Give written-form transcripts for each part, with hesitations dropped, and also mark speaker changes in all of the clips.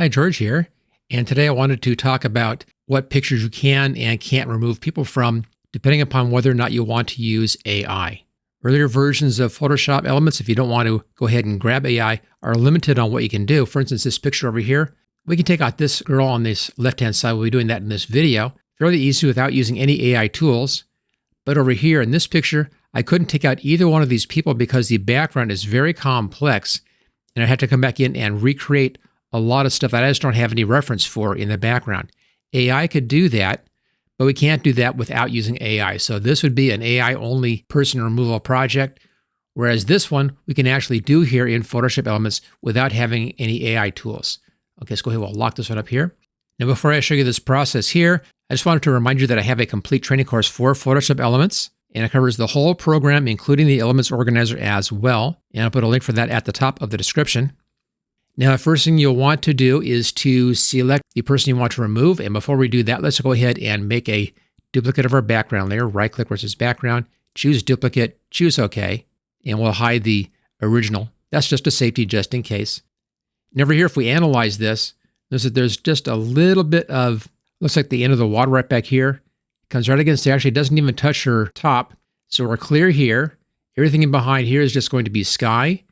Speaker 1: Hi, George here. And today I wanted to talk about what pictures you can and can't remove people from, depending upon whether or not you want to use AI. Earlier versions of Photoshop elements, if you don't want to go ahead and grab AI, are limited on what you can do. For instance, this picture over here, we can take out this girl on this left-hand side. We'll be doing that in this video. Fairly easy without using any AI tools. But over here in this picture, I couldn't take out either one of these people because the background is very complex, and I had to come back in and recreate a lot of stuff that I just don't have any reference for in the background. AI could do that, but we can't do that without using AI. So this would be an AI-only person removal project, whereas this one we can actually do here in Photoshop Elements without having any AI tools. Okay, let's go ahead and we'll lock this one up here. Now, before I show you this process here, I just wanted to remind you that I have a complete training course for Photoshop Elements, and it covers the whole program, including the Elements Organizer as well. And I'll put a link for that at the top of the description. Now, the first thing you'll want to do is to select the person you want to remove. And before we do that, let's go ahead and make a duplicate of our background layer. Right-click where it says background, choose duplicate, choose OK, and we'll hide the original. That's just a safety just in case. And over here, if we analyze this, notice that there's just a little bit of, looks like the end of the water right back here. It comes right against it. Actually, it doesn't even touch her top. So we're clear here. Everything in behind here is just going to be sky.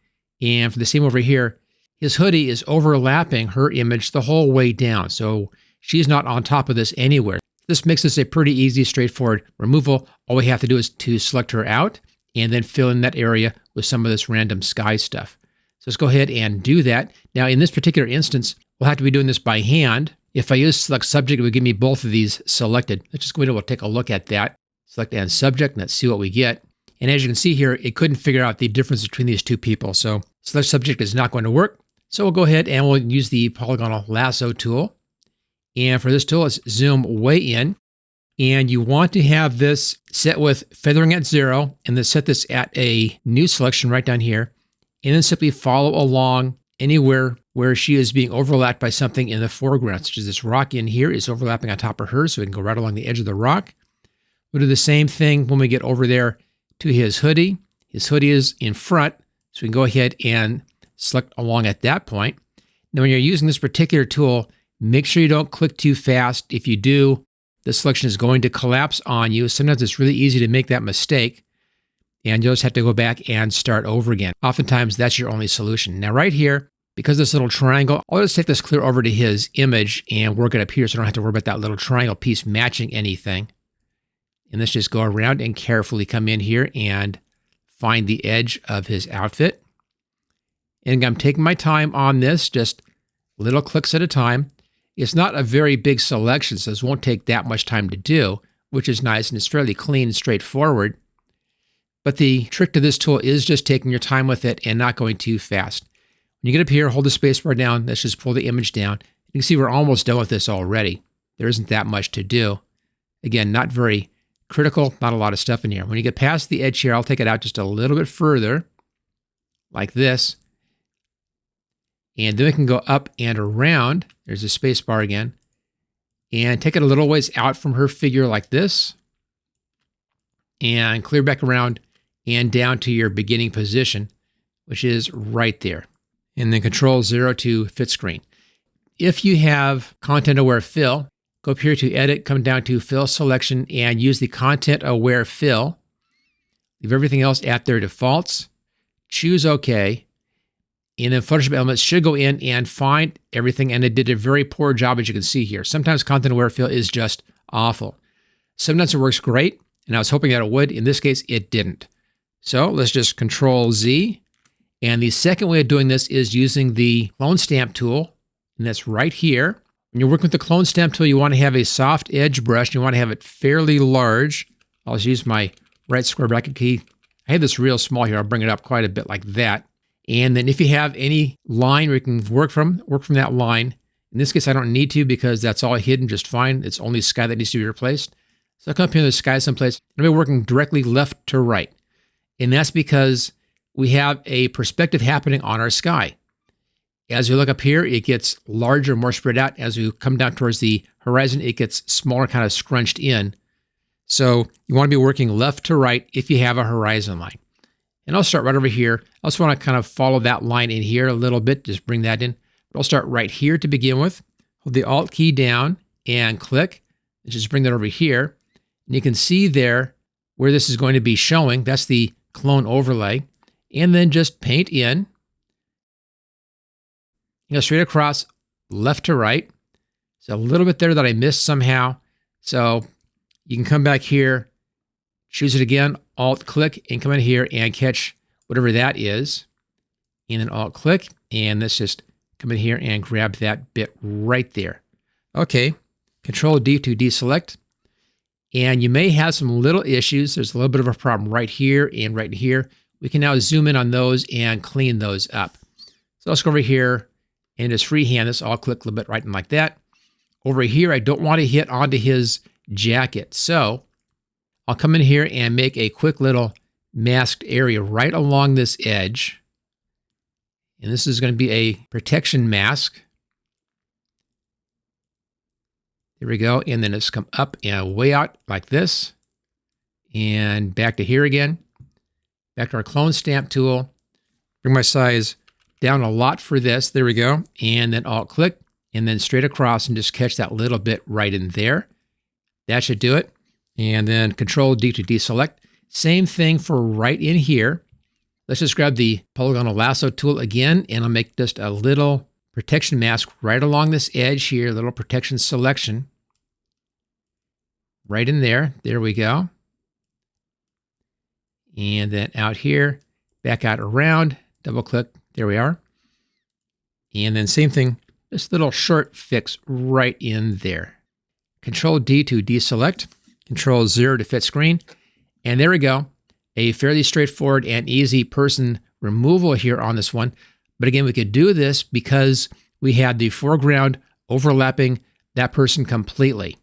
Speaker 1: And for the same over here, his hoodie is overlapping her image the whole way down, so she's not on top of this anywhere. This makes this a pretty easy, straightforward removal. All we have to do is to select her out and then fill in that area with some of this random sky stuff. So let's go ahead and do that. Now, in this particular instance, we'll have to be doing this by hand. If I use select subject, it would give me both of these selected. Let's just go ahead and we'll take a look at that. Select and subject, and let's see what we get. And as you can see here, it couldn't figure out the difference between these two people. So select subject is not going to work. So we'll go ahead and we'll use the polygonal lasso tool. And for this tool, let's zoom way in. And you want to have this set with feathering at 0, and then set this at a new selection right down here. And then simply follow along anywhere where she is being overlapped by something in the foreground, such as this rock in here is overlapping on top of her, so we can go right along the edge of the rock. We'll do the same thing when we get over there to his hoodie. His hoodie is in front, so we can go ahead and select along at that point. Now, when you're using this particular tool, make sure you don't click too fast. If you do, the selection is going to collapse on you. Sometimes it's really easy to make that mistake, and you'll just have to go back and start over again. Oftentimes, that's your only solution. Now, right here, because this little triangle, I'll just take this clear over to his image and work it up here so I don't have to worry about that little triangle piece matching anything. And let's just go around and carefully come in here and find the edge of his outfit. And I'm taking my time on this, just little clicks at a time. It's not a very big selection, so this won't take that much time to do, which is nice, and it's fairly clean and straightforward. But the trick to this tool is just taking your time with it and not going too fast. When you get up here, hold the spacebar down. Let's just pull the image down. You can see we're almost done with this already. There isn't that much to do. Again, not very critical, not a lot of stuff in here. When you get past the edge here, I'll take it out just a little bit further, like this. And then we can go up and around. There's a space bar again. And take it a little ways out from her figure like this. And clear back around and down to your beginning position, which is right there. And then Control 0 to fit screen. If you have Content Aware Fill, go up here to Edit, come down to Fill Selection, and use the Content Aware Fill. Leave everything else at their defaults. Choose OK. And then Photoshop Elements should go in and find everything, and it did a very poor job, as you can see here. Sometimes Content Aware Fill is just awful. Sometimes it works great, and I was hoping that it would. In this case, it didn't. So let's just Control Z. And the second way of doing this is using the Clone Stamp tool, and that's right here. When you're working with the Clone Stamp tool, you want to have a soft edge brush. You want to have it fairly large. I'll just use my right square bracket key. I have this real small here. I'll bring it up quite a bit like that. And then if you have any line where you can work from that line. In this case, I don't need to because that's all hidden just fine. It's only sky that needs to be replaced. So I'll come up here to the sky someplace. And I'll be working directly left to right. And that's because we have a perspective happening on our sky. As we look up here, it gets larger, more spread out. As we come down towards the horizon, it gets smaller, kind of scrunched in. So you want to be working left to right if you have a horizon line. And I'll start right over here. I also want to kind of follow that line in here a little bit, just bring that in. I'll start right here to begin with. Hold the Alt key down and click, and just bring that over here. And you can see there where this is going to be showing. That's the clone overlay. And then just paint in. You know, straight across, left to right. So a little bit there that I missed somehow. So you can come back here, choose it again, Alt click, and come in here and catch whatever that is. And then Alt click, and let's just come in here and grab that bit right there. Okay, Control D to deselect. And you may have some little issues. There's a little bit of a problem right here and right here. We can now zoom in on those and clean those up. So let's go over here and just freehand this. I'll click a little bit right in like that. Over here, I don't want to hit onto his jacket. So I'll come in here and make a quick little masked area right along this edge. And this is going to be a protection mask. There we go. And then it's come up and way out like this. And back to here again. Back to our clone stamp tool. Bring my size down a lot for this. There we go. And then Alt click. And then straight across and just catch that little bit right in there. That should do it. And then Control D to deselect. Same thing for right in here. Let's just grab the polygonal lasso tool again, and I'll make just a little protection mask right along this edge here, a little protection selection. Right in there. There we go. And then out here, back out around, double click. There we are. And then same thing. This little short fix right in there. Control D to deselect, Control 0 to fit screen. And there we go. A fairly straightforward and easy person removal here on this one. But again, we could do this because we had the foreground overlapping that person completely.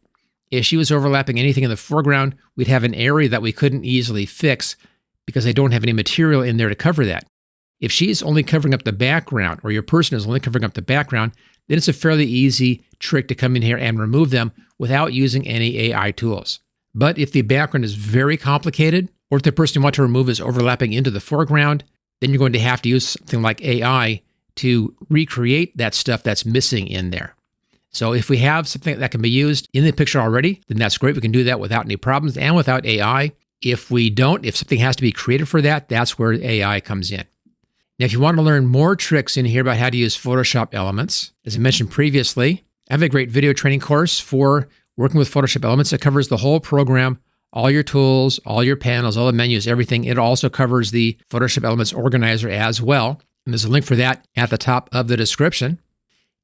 Speaker 1: If she was overlapping anything in the foreground, we'd have an area that we couldn't easily fix because I don't have any material in there to cover that. If she's only covering up the background, or your person is only covering up the background, then it's a fairly easy trick to come in here and remove them without using any AI tools. But if the background is very complicated, or if the person you want to remove is overlapping into the foreground, then you're going to have to use something like AI to recreate that stuff that's missing in there. So if we have something that can be used in the picture already, then that's great. We can do that without any problems and without AI. If we don't, if something has to be created for that, that's where AI comes in. Now, if you want to learn more tricks in here about how to use Photoshop elements, as I mentioned previously, I have a great video training course for working with Photoshop elements that covers the whole program, all your tools, all your panels, all the menus, everything. It also covers the Photoshop Elements Organizer as well. And there's a link for that at the top of the description.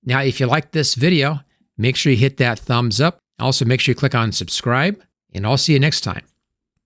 Speaker 1: Now, if you like this video, make sure you hit that thumbs up. Also, make sure you click on subscribe, and I'll see you next time.